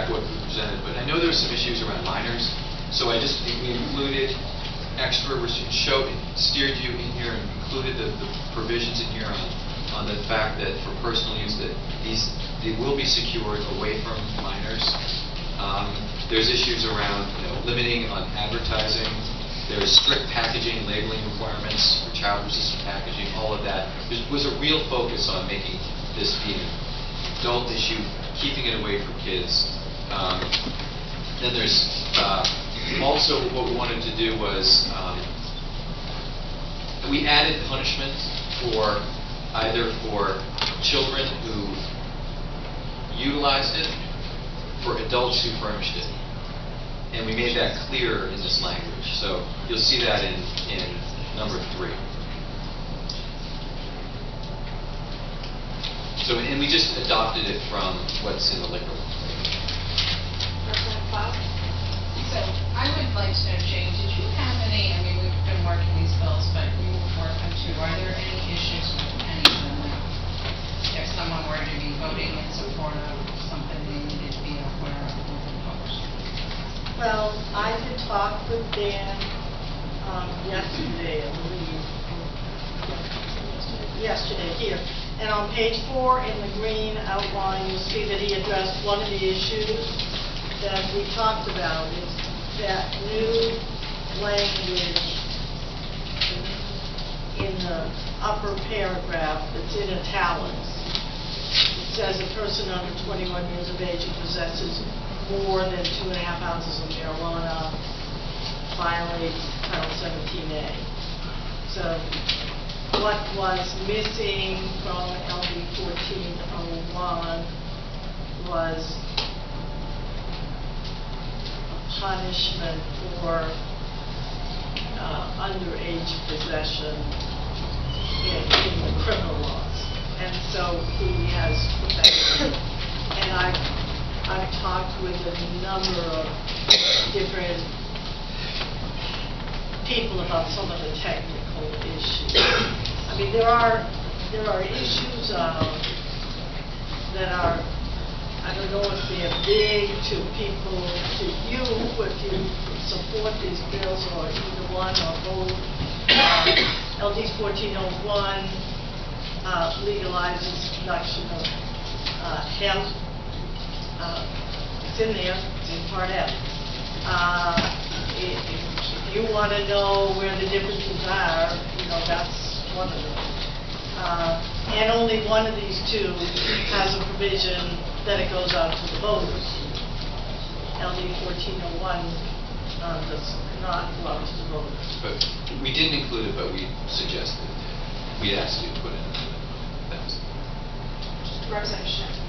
back to what we presented, but I know there were some issues around minors, so I just we included extra, steered you in here and included the provisions in here on the fact that for personal use that they will be secured away from minors. There's issues around limiting on advertising. There's strict packaging, labeling requirements for child-resistant packaging. All of that. There was a real focus on making this be an adult issue, keeping it away from kids. Then there's also what we wanted to do was we added punishment for either for children who utilized it, for adults who furnished it. And we made that clear in this language. So you'll see that in number 3. So, and we just adopted it from what's in the liquor law. So I would like to know, Jane, did you have any, I mean, we've been working these bills, but you work them too. Are there any issues with any of them? If someone were to be voting in support of something they needed to be aware of moving forward? Well, I did talk with Dan yesterday, I believe. Yesterday here. And on page 4 in the green outline, you'll see that he addressed one of the issues that we talked about is that new language in the upper paragraph that's in italics. It says a person under 21 years of age who possesses more than 2.5 ounces of marijuana violates Title 17A. So what was missing from LD 1401 was punishment for underage possession in the criminal laws, and so he has put that in. And I've talked with a number of different people about some of the technical issues. I mean, there are issues that are, I don't know if they're big to people, to you, if you support these bills, or either one or both. LD 1401 legalizes production of hemp. It's in there, it's in Part F. If you want to know where the differences are, that's one of them. And only one of these two has a provision that it goes out to the voters. LD 1401 does not go out to the voters. But we didn't include it, but we suggested it. We asked you to put it in. Representative.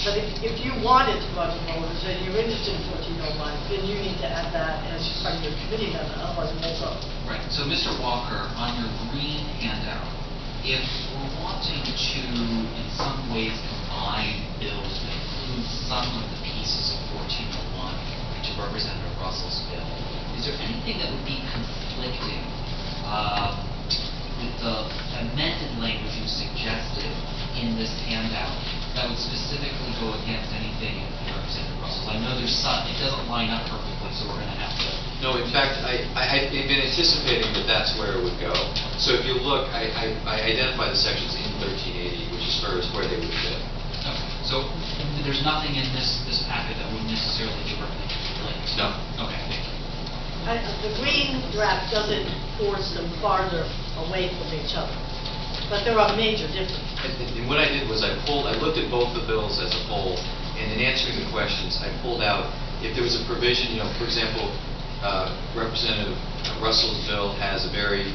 But if you wanted to go out to the voters and you're interested in 1401, then you need to add that as part of your committee amendment, otherwise it won't go. Right. So, Mr. Walker, on your green handout, if we're wanting to, in some ways, combine bills that include some of the pieces of 1401 to Representative Russell's bill, is there anything that would be conflicting with the amended language you suggested in this handout that would specifically go against anything in Representative Russell's? I know there's some, it doesn't line up perfectly, so we're going to have to... No, in fact, I've been anticipating that that's where it would go. So if you look, I identify the sections in 1380, which is sort of where they would fit. Okay. So there's nothing in this packet that would necessarily directly conflict? No. Okay. The green draft doesn't force them farther away from each other, but there are major differences. And what I did was I looked at both the bills as a whole, and in answering the questions, I pulled out if there was a provision, for example, Representative Russell's bill has a very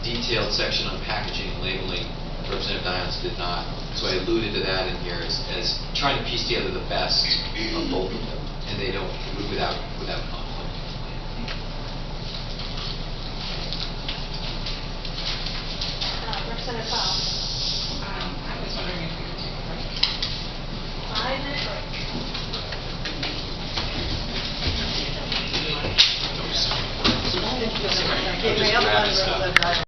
detailed section on packaging and labeling. Representative Dion's did not. So I alluded to that in here as trying to piece together the best of both of them, and they don't without conflict. Representative Powell.